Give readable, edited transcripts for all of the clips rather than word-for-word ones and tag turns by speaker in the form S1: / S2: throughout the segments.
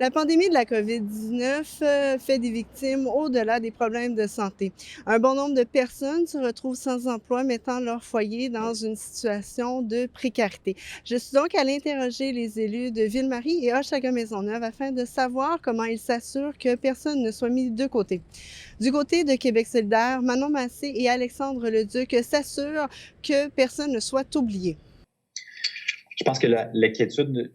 S1: La pandémie de la COVID-19 fait des victimes au-delà des problèmes de santé. Un bon nombre de personnes se retrouvent sans emploi, mettant leur foyer dans une situation de précarité. Je suis donc allée interroger les élus de Ville-Marie et Hochelaga-Maisonneuve afin de savoir comment ils s'assurent que personne ne soit mis de côté. Du côté de Québec solidaire, Manon Massé et Alexandre Leduc s'assurent que personne ne soit oublié.
S2: Je pense que l'inquiétude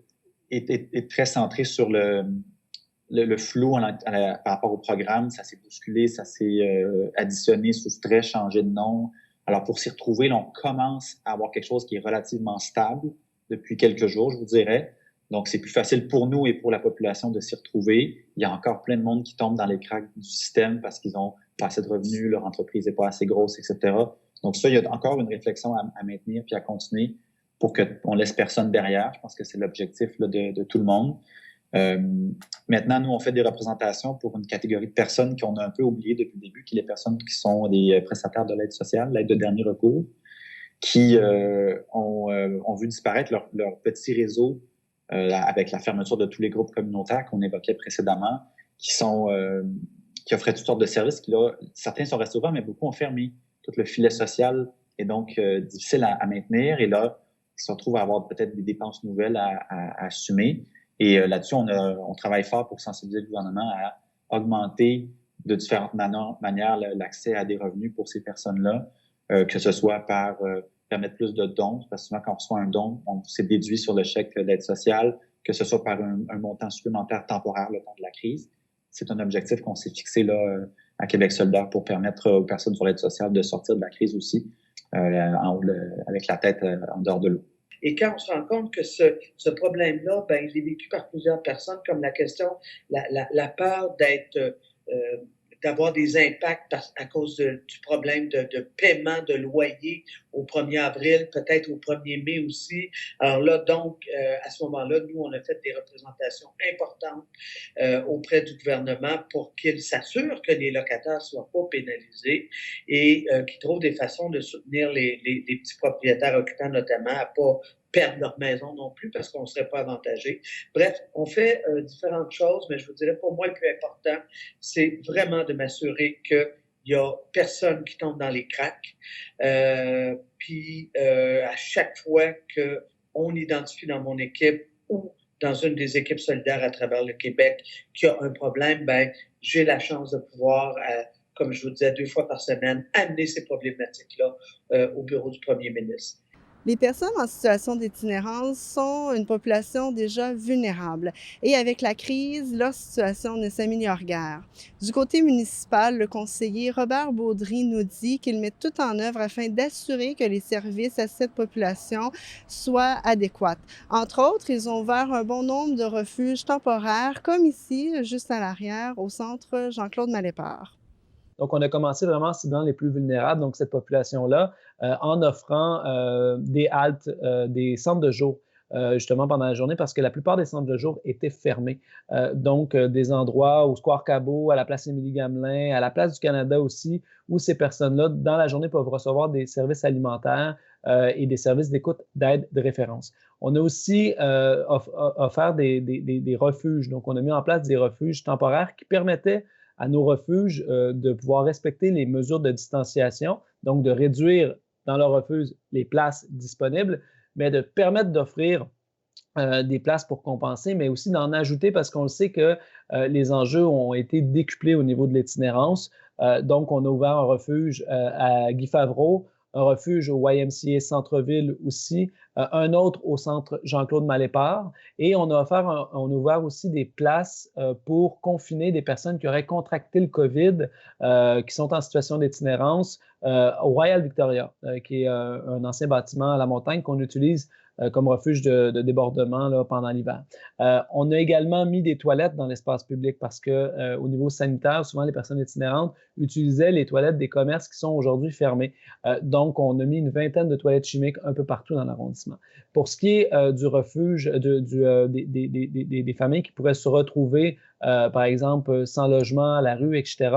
S2: est très centrée sur le flou par rapport au programme. Ça s'est bousculé, ça s'est additionné, soustrait, changé de nom. Alors, pour s'y retrouver, là, on commence à avoir quelque chose qui est relativement stable depuis quelques jours, je vous dirais. Donc, c'est plus facile pour nous et pour la population de s'y retrouver. Il y a encore plein de monde qui tombe dans les cracks du système parce qu'ils ont pas assez de revenus, leur entreprise n'est pas assez grosse, etc. Donc, ça, il y a encore une réflexion à maintenir puis à continuer pour qu'on laisse personne derrière. Je pense que c'est l'objectif là, de tout le monde. Maintenant, nous, on fait des représentations pour une catégorie de personnes qu'on a un peu oubliées depuis le début, qui sont les personnes qui sont des prestataires de l'aide sociale, l'aide de dernier recours, qui ont vu disparaître leur petit réseau avec la fermeture de tous les groupes communautaires qu'on évoquait précédemment, qui offraient toutes sortes de services. Là, certains sont restés ouverts, mais beaucoup ont fermé. Tout le filet social est donc difficile à maintenir. Et là, ils se retrouvent à avoir peut-être des dépenses nouvelles à assumer. Et là-dessus, on travaille fort pour sensibiliser le gouvernement à augmenter de différentes manières l'accès à des revenus pour ces personnes-là, que ce soit par permettre plus de dons, parce que souvent quand on reçoit un don, on s'est déduit sur le chèque d'aide sociale, que ce soit par un montant supplémentaire temporaire le temps de la crise. C'est un objectif qu'on s'est fixé là à Québec solidaire pour permettre aux personnes sur l'aide sociale de sortir de la crise aussi avec la tête en dehors de l'eau.
S3: Et quand on se rend compte que ce problème-là, ben, il est vécu par plusieurs personnes, comme la question, la peur d'avoir des impacts à cause du problème de paiement de loyer au 1er avril, peut-être au 1er mai aussi. Alors là, donc, à ce moment-là, nous, on a fait des représentations importantes auprès du gouvernement pour qu'il s'assure que les locataires ne soient pas pénalisés et qu'ils trouvent des façons de soutenir les petits propriétaires occupants, notamment, à pas perdre leur maison non plus parce qu'on ne serait pas avantagé. Bref, on fait différentes choses, mais je vous dirais, pour moi, le plus important, c'est vraiment de m'assurer qu'il n'y a personne qui tombe dans les cracks. Puis, à chaque fois qu'on identifie dans mon équipe ou dans une des équipes solidaires à travers le Québec qui a un problème, ben, j'ai la chance de pouvoir, comme je vous disais, 2 fois par semaine, amener ces problématiques-là au bureau du premier ministre.
S1: Les personnes en situation d'itinérance sont une population déjà vulnérable et avec la crise, leur situation ne s'améliore guère. Du côté municipal, le conseiller Robert Baudry nous dit qu'il met tout en œuvre afin d'assurer que les services à cette population soient adéquats. Entre autres, ils ont ouvert un bon nombre de refuges temporaires, comme ici, juste à l'arrière, au centre Jean-Claude Malépard.
S4: Donc, on a commencé vraiment en ciblant les plus vulnérables, donc cette population-là, en offrant des haltes, des centres de jour, justement pendant la journée, parce que la plupart des centres de jour étaient fermés. Donc, des endroits au Square Cabot, à la place Émilie-Gamelin, à la place du Canada aussi, où ces personnes-là, dans la journée, peuvent recevoir des services alimentaires et des services d'écoute, d'aide, de référence. On a aussi offert des refuges. Donc, on a mis en place des refuges temporaires qui permettaient à nos refuges de pouvoir respecter les mesures de distanciation, donc de réduire dans leur refuge les places disponibles, mais de permettre d'offrir des places pour compenser, mais aussi d'en ajouter parce qu'on le sait que les enjeux ont été décuplés au niveau de l'itinérance. Donc, on a ouvert un refuge à Guy Favreau, un refuge au YMCA Centre-Ville aussi, un autre au centre Jean-Claude Malépard. Et on a ouvert aussi des places pour confiner des personnes qui auraient contracté le COVID, qui sont en situation d'itinérance, au Royal Victoria, qui est un ancien bâtiment à la montagne qu'on utilise comme refuge de débordement là, pendant l'hiver. On a également mis des toilettes dans l'espace public parce que au niveau sanitaire, souvent les personnes itinérantes utilisaient les toilettes des commerces qui sont aujourd'hui fermés. Donc, on a mis une vingtaine de toilettes chimiques un peu partout dans l'arrondissement. Pour ce qui est du refuge, des familles qui pourraient se retrouver, par exemple, sans logement, à la rue, etc.,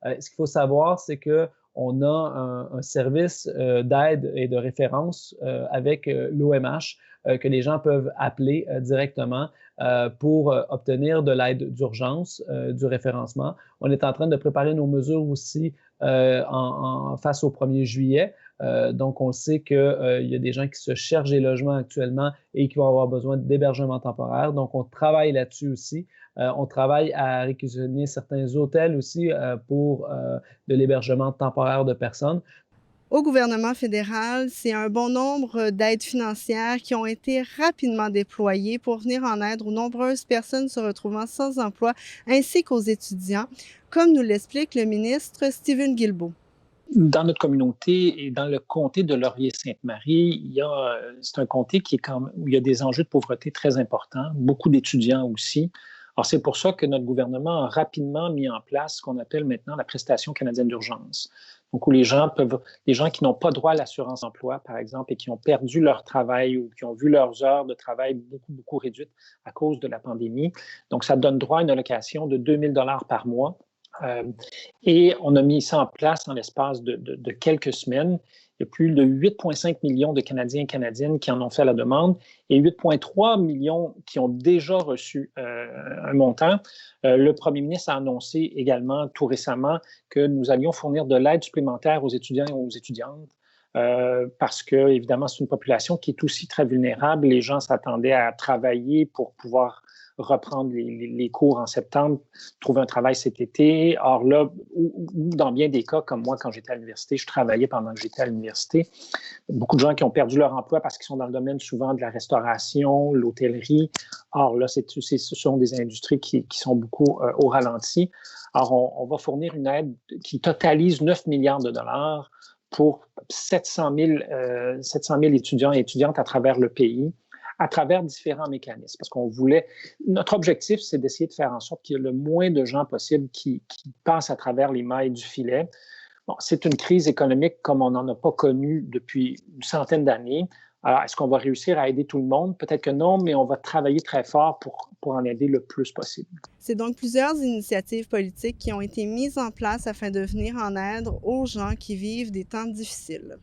S4: ce qu'il faut savoir, c'est que on a un service d'aide et de référence avec l'OMH que les gens peuvent appeler directement pour obtenir de l'aide d'urgence, du référencement. On est en train de préparer nos mesures aussi face au 1er juillet. Donc, on sait qu'il y a des gens qui se cherchent des logements actuellement et qui vont avoir besoin d'hébergement temporaire. Donc, on travaille là-dessus aussi. On travaille à réquisitionner certains hôtels aussi pour de l'hébergement temporaire de personnes.
S1: Au gouvernement fédéral, c'est un bon nombre d'aides financières qui ont été rapidement déployées pour venir en aide aux nombreuses personnes se retrouvant sans emploi, ainsi qu'aux étudiants, comme nous l'explique le ministre Stephen Guilbeault.
S5: Dans notre communauté et dans le comté de Laurier-Sainte-Marie, c'est un comté où il y a des enjeux de pauvreté très importants, beaucoup d'étudiants aussi. Alors, c'est pour ça que notre gouvernement a rapidement mis en place ce qu'on appelle maintenant la prestation canadienne d'urgence. Donc, où les gens qui n'ont pas droit à l'assurance emploi, par exemple, et qui ont perdu leur travail ou qui ont vu leurs heures de travail beaucoup, beaucoup réduites à cause de la pandémie. Donc, ça donne droit à une allocation de 2 000 $ par mois. Et on a mis ça en place en l'espace de quelques semaines. Il y a plus de 8,5 millions de Canadiens et Canadiennes qui en ont fait la demande et 8,3 millions qui ont déjà reçu un montant. Le premier ministre a annoncé également tout récemment que nous allions fournir de l'aide supplémentaire aux étudiants et aux étudiantes parce que, évidemment, c'est une population qui est aussi très vulnérable. Les gens s'attendaient à travailler pour pouvoir reprendre les cours en septembre, trouver un travail cet été. Or là, ou dans bien des cas, comme moi, quand j'étais à l'université, je travaillais pendant que j'étais à l'université. Beaucoup de gens qui ont perdu leur emploi parce qu'ils sont dans le domaine souvent de la restauration, l'hôtellerie. Or là, ce sont des industries qui sont beaucoup au ralenti. Alors, on va fournir une aide qui totalise 9 milliards de dollars pour 700 000 étudiants et étudiantes à travers le pays, à travers différents mécanismes. Parce notre objectif, c'est d'essayer de faire en sorte qu'il y ait le moins de gens possible qui passent à travers les mailles du filet. Bon, c'est une crise économique comme on n'en a pas connue depuis une centaine d'années. Alors, est-ce qu'on va réussir à aider tout le monde? Peut-être que non, mais on va travailler très fort pour en aider le plus possible.
S1: C'est donc plusieurs initiatives politiques qui ont été mises en place afin de venir en aide aux gens qui vivent des temps difficiles.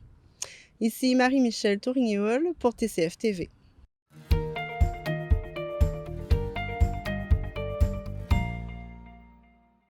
S1: Ici Marie-Michelle Tourigny-Hull pour TCF TV.